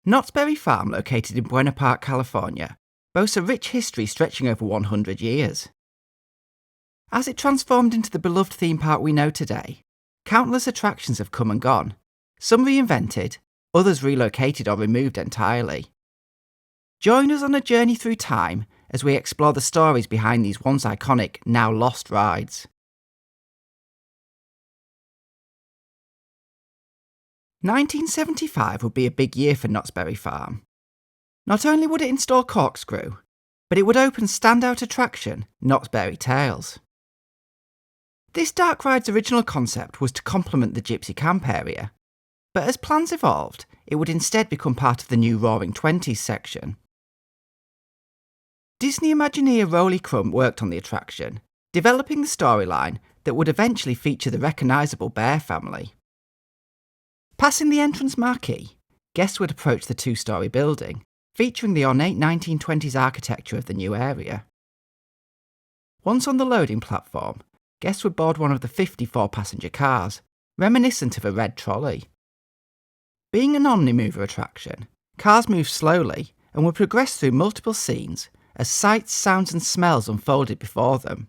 Knott's Berry Farm, located in Buena Park, California, boasts a rich history stretching over 100 years. As it transformed into the beloved theme park we know today, countless attractions have come and gone, some reinvented, others relocated or removed entirely. Join us on a journey through time as we explore the stories behind these once iconic, now lost rides. 1975 would be a big year for Knott's Berry Farm. Not only would it install Corkscrew, but it would open standout attraction Knott's Berry Tales. This dark ride's original concept was to complement the Gypsy Camp area, but as plans evolved, it would instead become part of the new Roaring Twenties section. Disney Imagineer Rolly Crump worked on the attraction, developing the storyline that would eventually feature the recognisable Bear family. Passing the entrance marquee, guests would approach the two-storey building, featuring the ornate 1920s architecture of the new area. Once on the loading platform, guests would board one of the 54-passenger cars, reminiscent of a red trolley. Being an omnimover attraction, cars moved slowly and would progress through multiple scenes as sights, sounds and smells unfolded before them.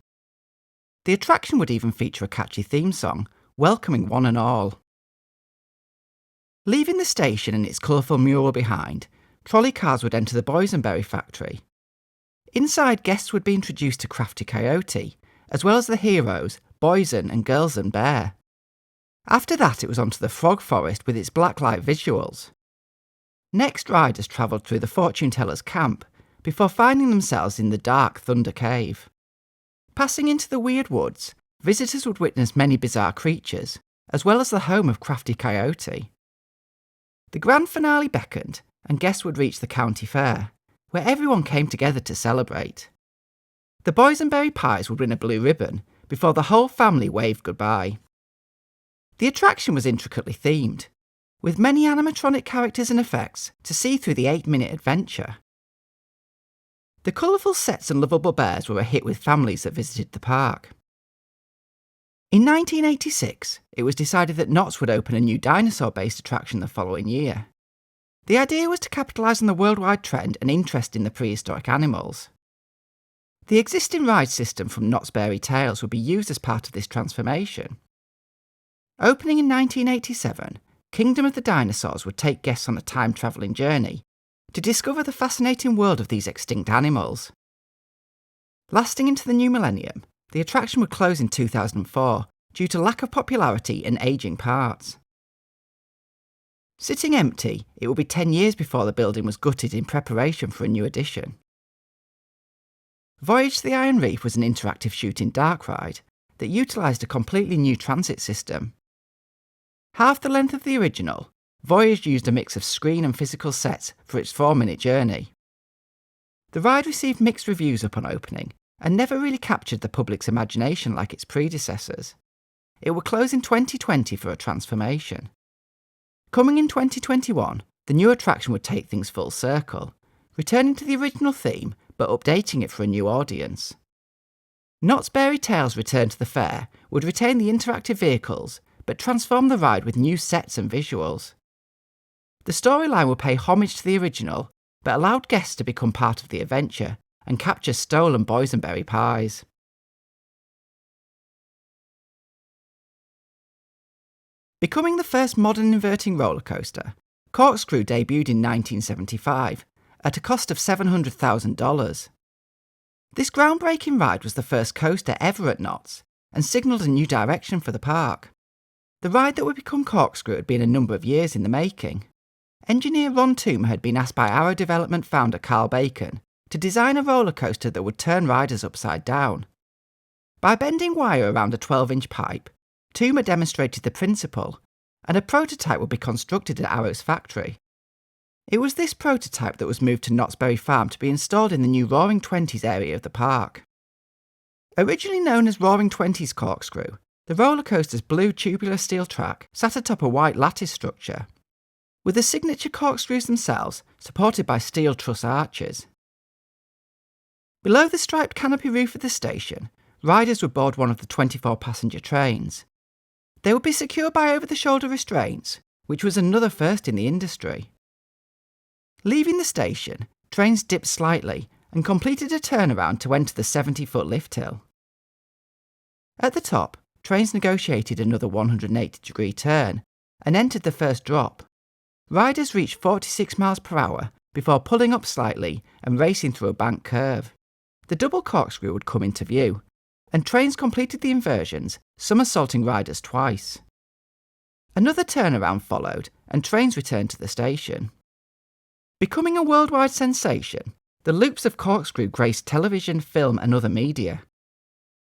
The attraction would even feature a catchy theme song, welcoming one and all. Leaving the station and its colourful mural behind, trolley cars would enter the boysenberry factory. Inside, guests would be introduced to Crafty Coyote, as well as the heroes, Boysen and Girlsen Bear. After that, it was onto the Frog Forest with its blacklight visuals. Next, riders travelled through the Fortune Teller's camp, before finding themselves in the dark Thunder Cave. Passing into the Weird Woods, visitors would witness many bizarre creatures, as well as the home of Crafty Coyote. The grand finale beckoned, and guests would reach the county fair, where everyone came together to celebrate. The boysenberry pies would win a blue ribbon, before the whole family waved goodbye. The attraction was intricately themed, with many animatronic characters and effects to see through the 8-minute adventure. The colourful sets and lovable bears were a hit with families that visited the park. In 1986, it was decided that Knott's would open a new dinosaur-based attraction the following year. The idea was to capitalise on the worldwide trend and interest in the prehistoric animals. The existing ride system from Knott's Berry Tales would be used as part of this transformation. Opening in 1987, Kingdom of the Dinosaurs would take guests on a time-travelling journey to discover the fascinating world of these extinct animals. Lasting into the new millennium, the attraction would close in 2004 due to lack of popularity and ageing parts. Sitting empty, it would be 10 years before the building was gutted in preparation for a new addition. Voyage to the Iron Reef was an interactive shooting dark ride that utilised a completely new transit system. Half the length of the original, Voyage used a mix of screen and physical sets for its 4-minute journey. The ride received mixed reviews upon opening and never really captured the public's imagination like its predecessors. It would close in 2020 for a transformation. Coming in 2021, the new attraction would take things full circle, returning to the original theme but updating it for a new audience. Knott's Berry Tales' return to the fair would retain the interactive vehicles but transform the ride with new sets and visuals. The storyline would pay homage to the original but allowed guests to become part of the adventure and capture stolen boysenberry pies. Becoming the first modern inverting roller coaster, Corkscrew debuted in 1975 at a cost of $700,000. This groundbreaking ride was the first coaster ever at Knott's and signalled a new direction for the park. The ride that would become Corkscrew had been a number of years in the making. Engineer Ron Toomer had been asked by Arrow Development founder Carl Bacon to design a roller coaster that would turn riders upside down. By bending wire around a 12-inch pipe, Toomer demonstrated the principle, and a prototype would be constructed at Arrow's factory. It was this prototype that was moved to Knott's Berry Farm to be installed in the new Roaring Twenties area of the park. Originally known as Roaring Twenties Corkscrew, the roller coaster's blue tubular steel track sat atop a white lattice structure, with the signature corkscrews themselves supported by steel truss arches. Below the striped canopy roof of the station, riders would board one of the 24-passenger trains. They would be secured by over-the-shoulder restraints, which was another first in the industry. Leaving the station, trains dipped slightly and completed a turnaround to enter the 70-foot lift hill. At the top, trains negotiated another 180-degree turn and entered the first drop. Riders reached 46 miles per hour before pulling up slightly and racing through a bank curve. The double corkscrew would come into view, and trains completed the inversions, somersaulting riders twice. Another turnaround followed, and trains returned to the station. Becoming a worldwide sensation, the loops of corkscrew graced television, film and other media,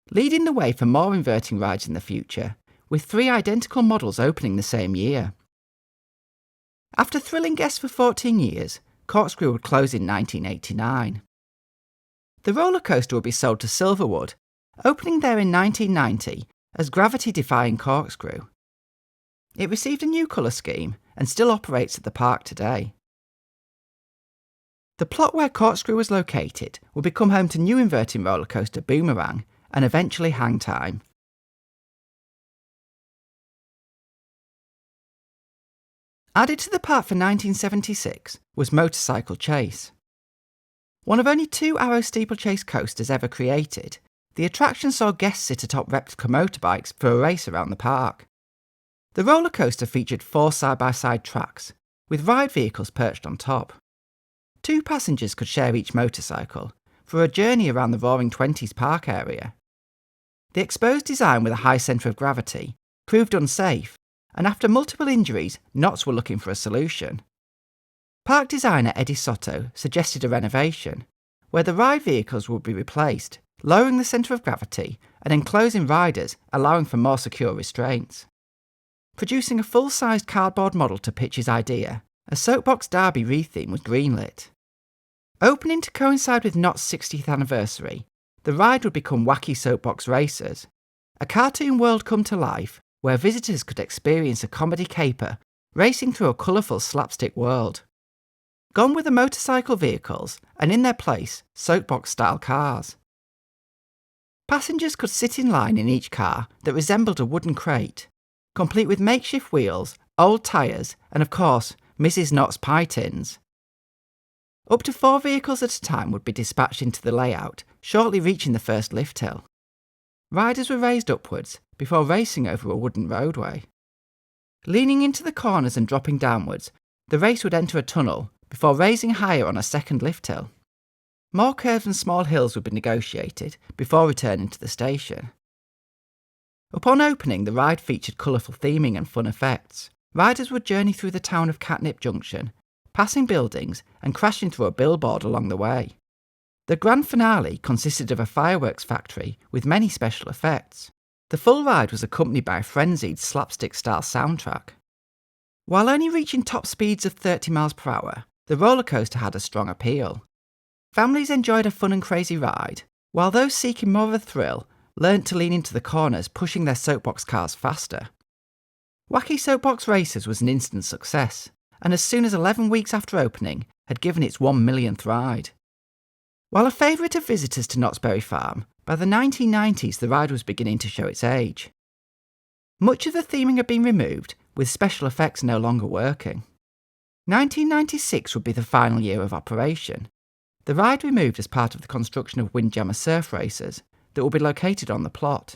leading the way for more inverting rides in the future, with 3 identical models opening the same year. After thrilling guests for 14 years, Corkscrew would close in 1989. The roller coaster would be sold to Silverwood, opening there in 1990 as gravity-defying Corkscrew. It received a new colour scheme and still operates at the park today. The plot where Corkscrew was located would become home to new inverting roller coaster Boomerang and eventually Hang Time. Added to the park for 1976 was Motorcycle Chase. One of only 2 Arrow steeplechase coasters ever created, the attraction saw guests sit atop replica motorbikes for a race around the park. The roller coaster featured 4 side-by-side tracks, with ride vehicles perched on top. 2 passengers could share each motorcycle for a journey around the Roaring Twenties park area. The exposed design with a high centre of gravity proved unsafe, and after multiple injuries, Knotts were looking for a solution. Park designer Eddie Soto suggested a renovation, where the ride vehicles would be replaced, lowering the centre of gravity and enclosing riders, allowing for more secure restraints. Producing a full-sized cardboard model to pitch his idea, a Soapbox Derby re-theme was greenlit. Opening to coincide with Knott's 60th anniversary, the ride would become Wacky Soapbox Racers, a cartoon world come to life where visitors could experience a comedy caper racing through a colourful slapstick world. Gone were the motorcycle vehicles, and in their place, Soapbox-style cars. Passengers could sit in line in each car that resembled a wooden crate, complete with makeshift wheels, old tyres, and of course, Mrs. Knott's pie tins. Up to 4 vehicles at a time would be dispatched into the layout, shortly reaching the first lift hill. Riders were raised upwards before racing over a wooden roadway. Leaning into the corners and dropping downwards, the race would enter a tunnel before raising higher on a second lift hill. More curves and small hills would be negotiated before returning to the station. Upon opening, the ride featured colourful theming and fun effects. Riders would journey through the town of Catnip Junction, passing buildings and crashing through a billboard along the way. The grand finale consisted of a fireworks factory with many special effects. The full ride was accompanied by a frenzied slapstick-style soundtrack. While only reaching top speeds of 30 miles per hour, the roller coaster had a strong appeal. Families enjoyed a fun and crazy ride, while those seeking more of a thrill learnt to lean into the corners, pushing their soapbox cars faster. Wacky Soapbox Racers was an instant success, and as soon as 11 weeks after opening, had given its 1 millionth ride. While a favourite of visitors to Knott's Berry Farm, by the 1990s the ride was beginning to show its age. Much of the theming had been removed, with special effects no longer working. 1996 would be the final year of operation. The ride removed as part of the construction of Windjammer surf racers that will be located on the plot.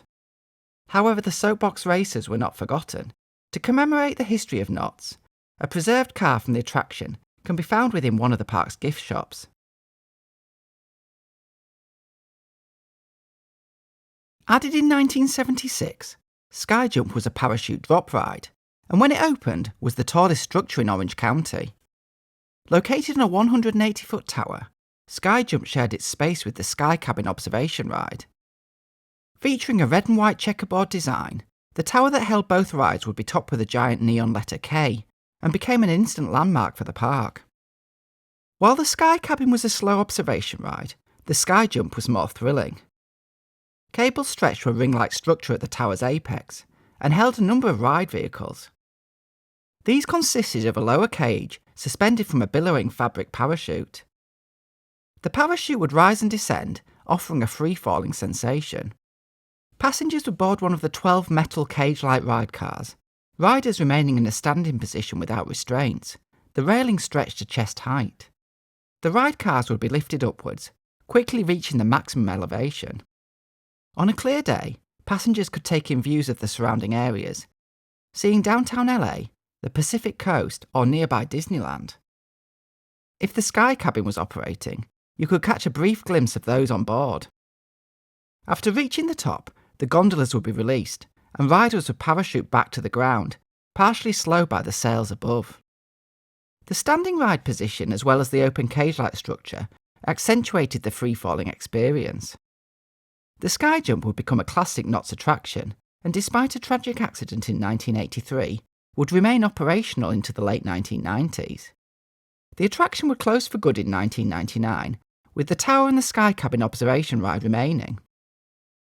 However, the Soapbox Racers were not forgotten. To commemorate the history of Knott's, a preserved car from the attraction can be found within one of the park's gift shops. Added in 1976, Sky Jump was a parachute drop ride, and when it opened was the tallest structure in Orange County. Located on a 180-foot tower, Sky Jump shared its space with the Sky Cabin observation ride. Featuring a red and white checkerboard design, the tower that held both rides would be topped with a giant neon letter K, and became an instant landmark for the park. While the Sky Cabin was a slow observation ride, the Sky Jump was more thrilling. Cables stretched to a ring-like structure at the tower's apex, and held a number of ride vehicles. These consisted of a lower cage suspended from a billowing fabric parachute. The parachute would rise and descend, offering a free-falling sensation. Passengers would board one of the 12 metal cage-like ride cars, riders remaining in a standing position without restraints, the railing stretched to chest height. The ride cars would be lifted upwards, quickly reaching the maximum elevation. On a clear day, passengers could take in views of the surrounding areas, seeing downtown LA, the Pacific Coast, or nearby Disneyland. If the Sky Cabin was operating, you could catch a brief glimpse of those on board. After reaching the top, the gondolas would be released, and riders would parachute back to the ground, partially slowed by the sails above. The standing ride position, as well as the open cage-like structure, accentuated the free-falling experience. The sky jump would become a classic Knott's attraction, and despite a tragic accident in 1983, would remain operational into the late 1990s. The attraction would close for good in 1999, with the tower and the sky cabin observation ride remaining.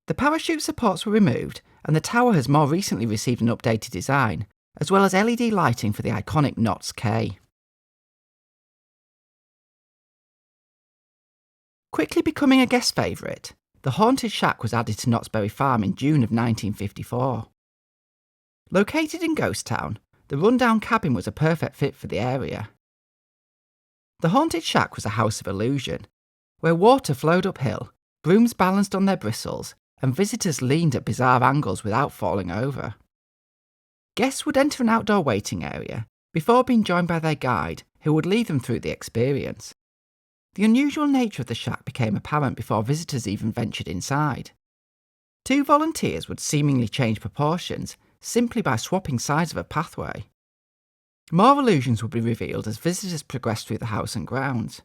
The parachute supports were removed, and the tower has more recently received an updated design, as well as LED lighting for the iconic Knott's K. Quickly becoming a guest favourite, the Haunted Shack was added to Knott's Berry Farm in June of 1954. Located in Ghost Town, the rundown cabin was a perfect fit for the area. The Haunted Shack was a house of illusion, where water flowed uphill, brooms balanced on their bristles, and visitors leaned at bizarre angles without falling over. Guests would enter an outdoor waiting area before being joined by their guide, who would lead them through the experience. The unusual nature of the shack became apparent before visitors even ventured inside. 2 volunteers would seemingly change proportions simply by swapping sides of a pathway. More illusions would be revealed as visitors progressed through the house and grounds.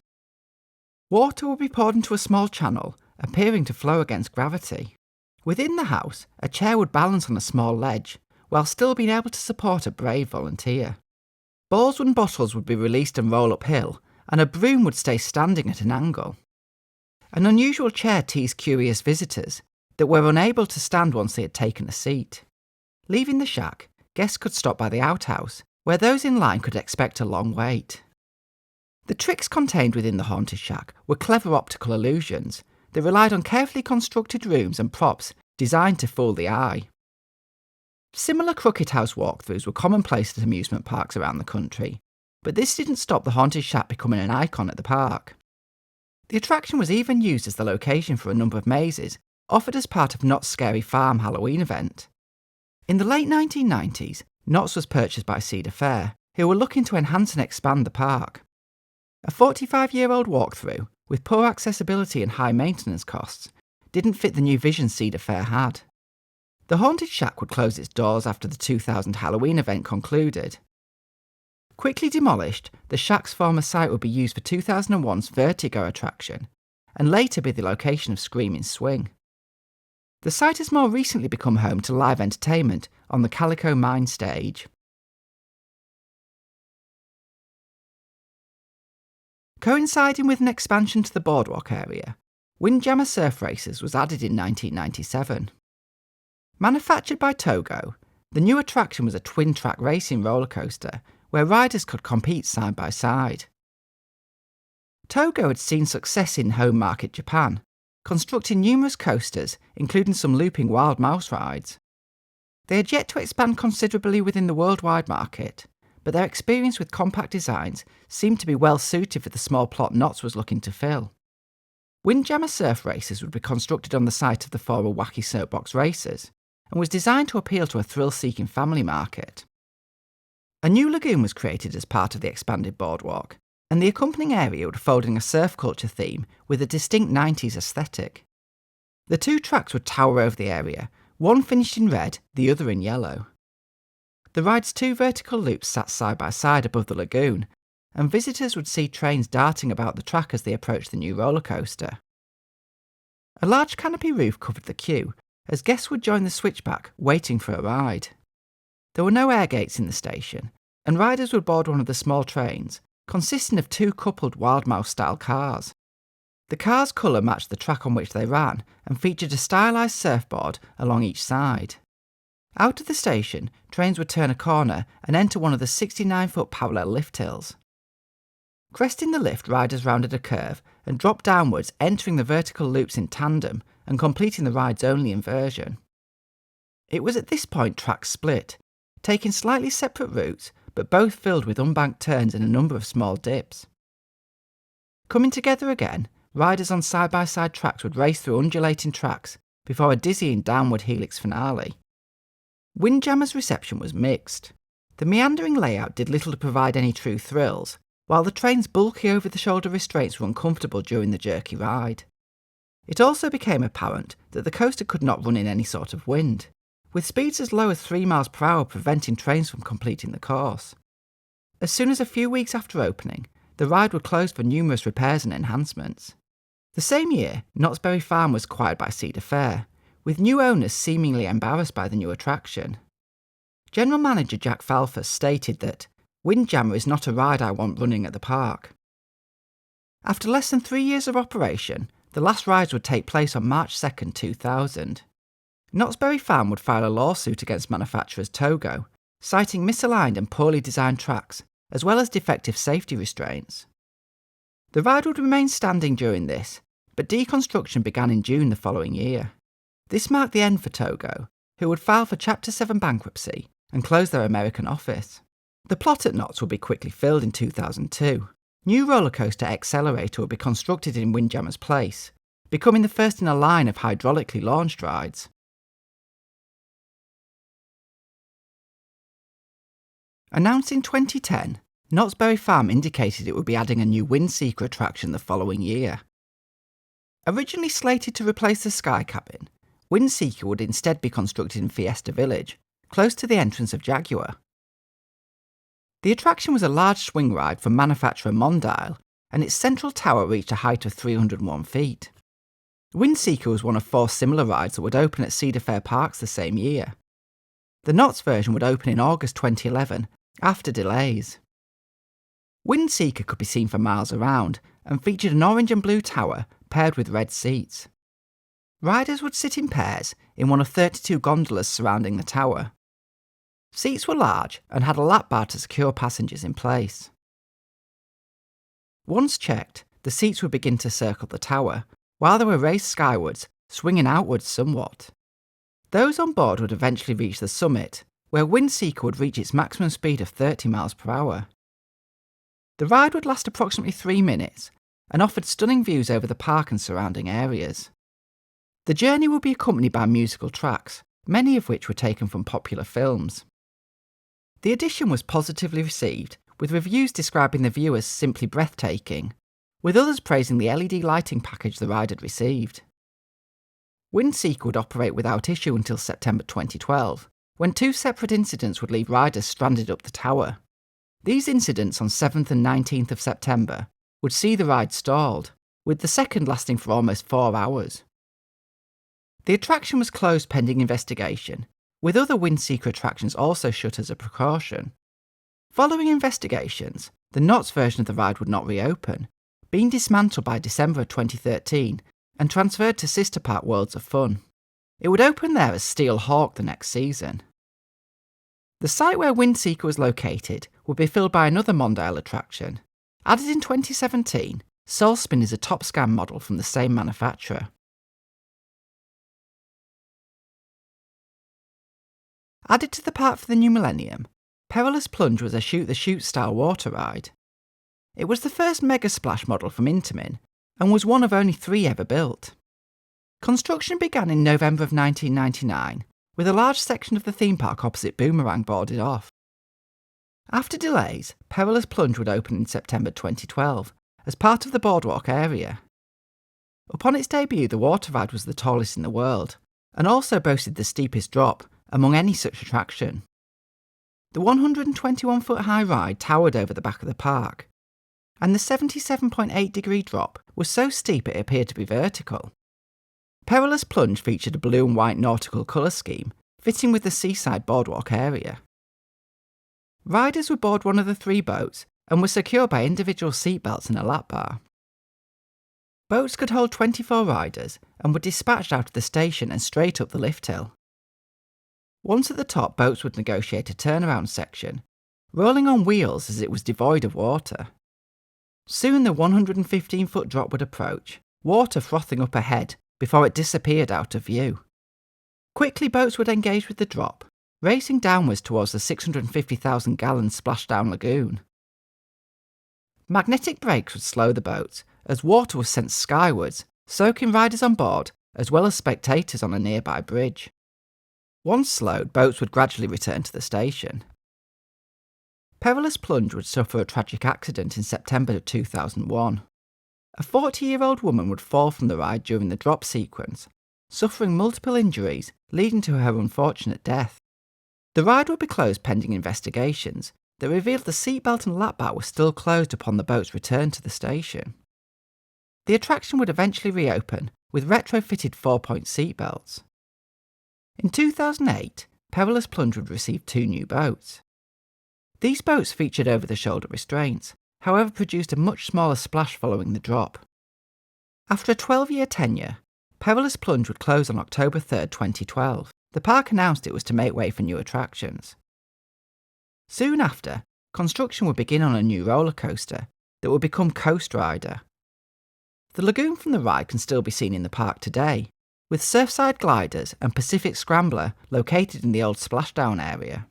Water would be poured into a small channel, appearing to flow against gravity. Within the house, a chair would balance on a small ledge, while still being able to support a brave volunteer. Balls and bottles would be released and roll uphill, and a broom would stay standing at an angle. An unusual chair teased curious visitors that were unable to stand once they had taken a seat. Leaving the shack, guests could stop by the outhouse, where those in line could expect a long wait. The tricks contained within the Haunted Shack were clever optical illusions that relied on carefully constructed rooms and props designed to fool the eye. Similar Crooked House walkthroughs were commonplace at amusement parks around the country, but this didn't stop the Haunted Shack becoming an icon at the park. The attraction was even used as the location for a number of mazes offered as part of Knott's Scary Farm Halloween event. In the late 1990s, Knott's was purchased by Cedar Fair, who were looking to enhance and expand the park. A 45-year-old walkthrough, with poor accessibility and high maintenance costs, didn't fit the new vision Cedar Fair had. The Haunted Shack would close its doors after the 2000 Halloween event concluded. Quickly demolished, the shack's former site would be used for 2001's Vertigo attraction, and later be the location of Screaming Swing. The site has more recently become home to live entertainment on the Calico Mine stage. Coinciding with an expansion to the boardwalk area, Windjammer surf races was added in 1997. Manufactured by Togo, the new attraction was a twin-track racing roller coaster where riders could compete side by side. Togo had seen success in home market Japan, constructing numerous coasters, including some looping wild mouse rides. They had yet to expand considerably within the worldwide market, but their experience with compact designs seemed to be well suited for the small plot Knott's was looking to fill. Windjammer surf races would be constructed on the site of the former Wacky Soapbox races, and was designed to appeal to a thrill-seeking family market. A new lagoon was created as part of the expanded boardwalk, and the accompanying area would fold in a surf culture theme with a distinct 90s aesthetic. The 2 tracks would tower over the area, one finished in red, the other in yellow. The ride's 2 vertical loops sat side by side above the lagoon, and visitors would see trains darting about the track as they approached the new roller coaster. A large canopy roof covered the queue, as guests would join the switchback, waiting for a ride. There were no air gates in the station, and riders would board one of the small trains, consisting of 2 coupled Wild Mouse-style cars. The car's colour matched the track on which they ran, and featured a stylised surfboard along each side. Out of the station, trains would turn a corner and enter one of the 69-foot parallel lift hills. Cresting the lift, riders rounded a curve and dropped downwards, entering the vertical loops in tandem and completing the ride's only inversion. It was at this point tracks split, taking slightly separate routes, but both filled with unbanked turns and a number of small dips. Coming together again, riders on side-by-side tracks would race through undulating tracks before a dizzying downward helix finale. Windjammer's reception was mixed. The meandering layout did little to provide any true thrills, while the train's bulky over-the-shoulder restraints were uncomfortable during the jerky ride. It also became apparent that the coaster could not run in any sort of wind, with speeds as low as 3 miles per hour preventing trains from completing the course. As soon as a few weeks after opening, the ride would close for numerous repairs and enhancements. The same year, Knott's Berry Farm was acquired by Cedar Fair, with new owners seemingly embarrassed by the new attraction. General Manager Jack Falfus stated that Windjammer is not a ride I want running at the park. After less than 3 years of operation, the last rides would take place on March 2, 2000. Knott's Berry Farm would file a lawsuit against manufacturers Togo, citing misaligned and poorly designed tracks, as well as defective safety restraints. The ride would remain standing during this, but deconstruction began in June the following year. This marked the end for Togo, who would file for Chapter 7 bankruptcy and close their American office. The plot at Knott's would be quickly filled in 2002. New roller coaster Accelerator would be constructed in Windjammer's place, becoming the first in a line of hydraulically launched rides. Announced in 2010, Knott's Berry Farm indicated it would be adding a new WindSeeker attraction the following year. Originally slated to replace the Sky Cabin, WindSeeker would instead be constructed in Fiesta Village, close to the entrance of Jaguar. The attraction was a large swing ride from manufacturer Mondial, and its central tower reached a height of 301 feet. WindSeeker was one of 4 similar rides that would open at Cedar Fair Parks the same year. The Knott's version would open in August 2011, after delays. WindSeeker could be seen for miles around, and featured an orange and blue tower paired with red seats. Riders would sit in pairs in one of 32 gondolas surrounding the tower. Seats were large and had a lap bar to secure passengers in place. Once checked, the seats would begin to circle the tower, while they were raised skywards, swinging outwards somewhat. Those on board would eventually reach the summit, where WindSeeker would reach its maximum speed of 30 miles per hour. The ride would last approximately 3 minutes, and offered stunning views over the park and surrounding areas. The journey would be accompanied by musical tracks, many of which were taken from popular films. The addition was positively received, with reviews describing the view as simply breathtaking, with others praising the LED lighting package the ride had received. WindSeeker would operate without issue until September 2012, when 2 separate incidents would leave riders stranded up the tower. These incidents on 7th and 19th of September would see the ride stalled, with the second lasting for almost 4 hours. The attraction was closed pending investigation, with other WindSeeker attractions also shut as a precaution. Following investigations, the Knott's version of the ride would not reopen, being dismantled by December of 2013 and transferred to sister park Worlds of Fun. It would open there as Steel Hawk the next season. The site where WindSeeker was located would be filled by another Mondial attraction. Added in 2017, Soulspin is a top scan model from the same manufacturer. Added to the park for the new millennium, Perilous Plunge was a shoot-the-chute style water ride. It was the first Mega Splash model from Intamin, and was one of only 3 ever built. Construction began in November of 1999, with a large section of the theme park opposite Boomerang boarded off. After delays, Perilous Plunge would open in September 2012, as part of the boardwalk area. Upon its debut, the water ride was the tallest in the world, and also boasted the steepest drop among any such attraction. The 121-foot high ride towered over the back of the park, and the 77.8-degree drop was so steep it appeared to be vertical. Perilous Plunge featured a blue and white nautical colour scheme, fitting with the seaside boardwalk area. Riders would board one of the 3 boats and were secured by individual seatbelts and a lap bar. Boats could hold 24 riders and were dispatched out of the station and straight up the lift hill. Once at the top, boats would negotiate a turnaround section, rolling on wheels as it was devoid of water. Soon the 115-foot drop would approach, water frothing up ahead before it disappeared out of view. Quickly boats would engage with the drop, racing downwards towards the 650,000-gallon splashdown lagoon. Magnetic brakes would slow the boat, as water was sent skywards, soaking riders on board as well as spectators on a nearby bridge. Once slowed, boats would gradually return to the station. Perilous Plunge would suffer a tragic accident in September 2001. A 40-year-old woman would fall from the ride during the drop sequence, suffering multiple injuries, leading to her unfortunate death. The ride would be closed pending investigations that revealed the seatbelt and lap bar were still closed upon the boat's return to the station. The attraction would eventually reopen with retrofitted 4-point seatbelts. In 2008, Perilous Plunge would receive 2 new boats. These boats featured over-the-shoulder restraints, however produced a much smaller splash following the drop. After a 12-year tenure, Perilous Plunge would close on October 3, 2012. The park announced it was to make way for new attractions. Soon after, construction would begin on a new roller coaster that would become Coast Rider. The lagoon from the ride can still be seen in the park today, with Surfside Gliders and Pacific Scrambler located in the old splashdown area.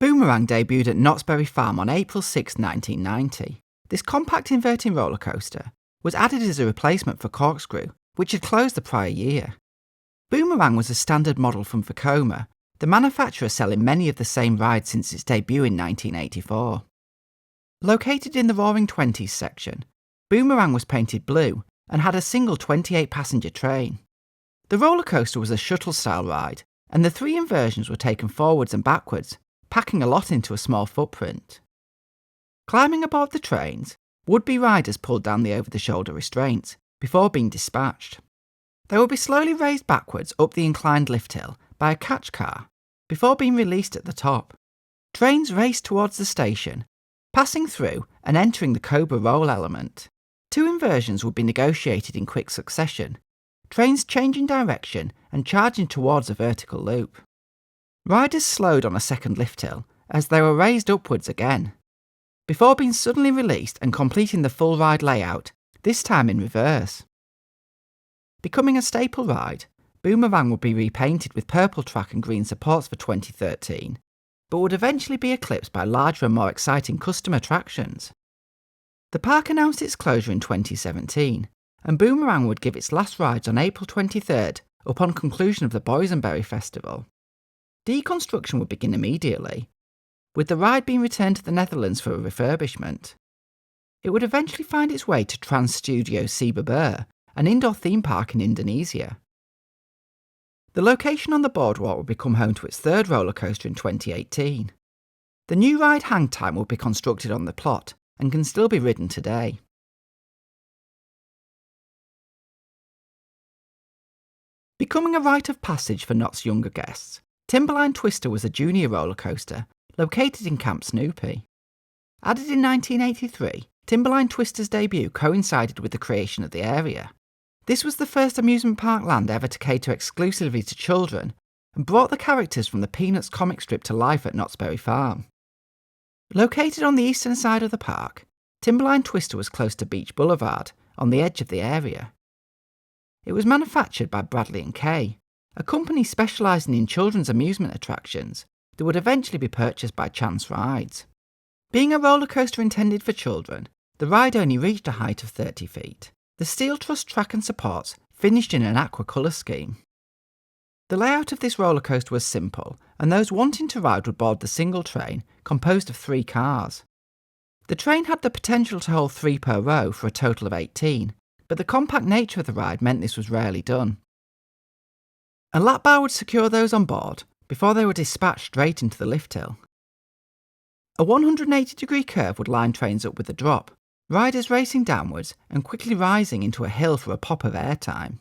Boomerang debuted at Knott's Berry Farm on April 6, 1990. This compact inverting roller coaster was added as a replacement for Corkscrew, which had closed the prior year. Boomerang was a standard model from Vekoma, the manufacturer selling many of the same rides since its debut in 1984. Located in the Roaring Twenties section, Boomerang was painted blue and had a single 28-passenger train. The roller coaster was a shuttle-style ride, and the 3 inversions were taken forwards and backwards, packing a lot into a small footprint. Climbing aboard the trains, would-be riders pulled down the over-the-shoulder restraints before being dispatched. They would be slowly raised backwards up the inclined lift hill by a catch car before being released at the top. Trains raced towards the station, passing through and entering the Cobra roll element. 2 inversions would be negotiated in quick succession, trains changing direction and charging towards a vertical loop. Riders slowed on a second lift hill as they were raised upwards again, before being suddenly released and completing the full ride layout, this time in reverse. Becoming a staple ride, Boomerang would be repainted with purple track and green supports for 2013, but would eventually be eclipsed by larger and more exciting custom attractions. The park announced its closure in 2017, and Boomerang would give its last rides on April 23rd upon conclusion of the Boysenberry Festival. Deconstruction would begin immediately, with the ride being returned to the Netherlands for a refurbishment. It would eventually find its way to Trans Studio Cibabur, an indoor theme park in Indonesia. The location on the boardwalk would become home to its 3rd roller coaster in 2018. The new ride hang time will be constructed on the plot and can still be ridden today. Becoming a rite of passage for Knott's younger guests, Timberline Twister was a junior roller coaster located in Camp Snoopy. Added in 1983, Timberline Twister's debut coincided with the creation of the area. This was the first amusement park land ever to cater exclusively to children and brought the characters from the Peanuts comic strip to life at Knott's Berry Farm. Located on the eastern side of the park, Timberline Twister was close to Beach Boulevard, on the edge of the area. It was manufactured by Bradley & Kay, a company specialising in children's amusement attractions that would eventually be purchased by Chance Rides. Being a roller coaster intended for children, the ride only reached a height of 30 feet. The steel truss track and supports finished in an aqua colour scheme. The layout of this roller coaster was simple, and those wanting to ride would board the single train, composed of 3 cars. The train had the potential to hold 3 per row for a total of 18, but the compact nature of the ride meant this was rarely done. A lap bar would secure those on board before they were dispatched straight into the lift hill. A 180-degree curve would line trains up with the drop, riders racing downwards and quickly rising into a hill for a pop of airtime.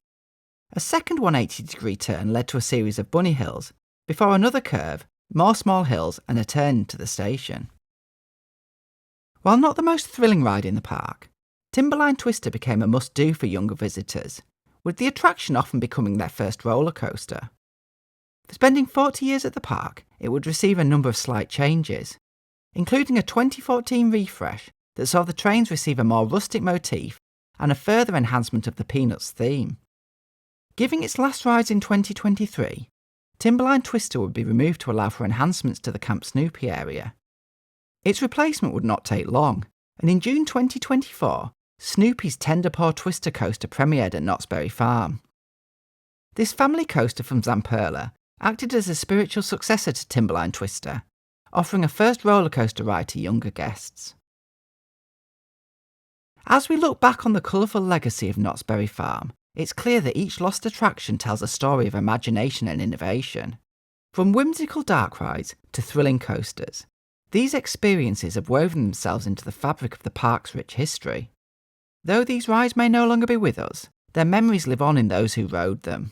A second 180-degree turn led to a series of bunny hills, before another curve, more small hills and a turn into the station. While not the most thrilling ride in the park, Timberline Twister became a must-do for younger visitors, with the attraction often becoming their first roller coaster. For spending 40 years at the park, it would receive a number of slight changes, including a 2014 refresh that saw the trains receive a more rustic motif and a further enhancement of the Peanuts theme. Giving its last rides in 2023, Timberline Twister would be removed to allow for enhancements to the Camp Snoopy area. Its replacement would not take long, and in June 2024, Snoopy's Tender Paw Twister coaster premiered at Knott's Berry Farm. This family coaster from Zamperla acted as a spiritual successor to Timberline Twister, offering a first roller coaster ride to younger guests. As we look back on the colourful legacy of Knott's Berry Farm, it's clear that each lost attraction tells a story of imagination and innovation. From whimsical dark rides to thrilling coasters, these experiences have woven themselves into the fabric of the park's rich history. Though these rides may no longer be with us, their memories live on in those who rode them.